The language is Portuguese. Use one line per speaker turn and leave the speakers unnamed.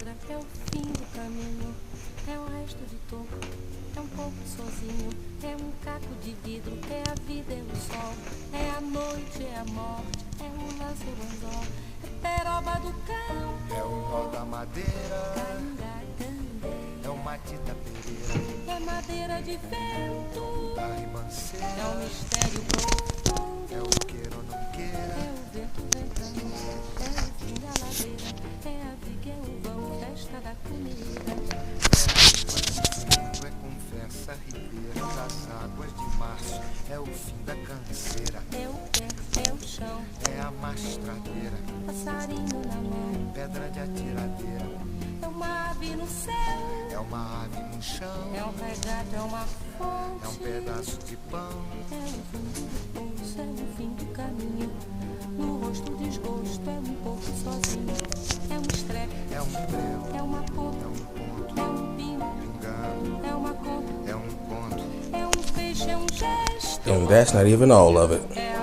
pedra, é o fim do caminho, é um resto de toco, é um pouco sozinho, é um caco de vidro, é a vida, é o sol, é a noite, é a morte, é o lance do anzol, é peroba do campo,
é o nó da madeira, é o matita pereira,
é madeira de vento,
da ribanceira,
é um mistério profundo,
é o queira ou não queira,
é o vento ventando, é o fim da ladeira, é a viga, é o vão, festa da comida.
é conversa ribeira das águas de março, é o fim da canseira,
É o pé, é o chão,
é a mastradeira,
passarinho na mão,
pedra de atiradeira,
é uma ave no céu,
é uma ave no chão,
é um resgate, é uma fonte,
é um pedaço de pão,
é o fundo do poço, é o fim do caminho, no rosto o desgosto, é um pouco sozinho, é um estrepe,
é um prego,
é uma
é
ponta,
um ponto,
é um pino,
pingando,
é uma conta,
é um conto,
é um peixe, é um gesto,
And that's not even all of it.
é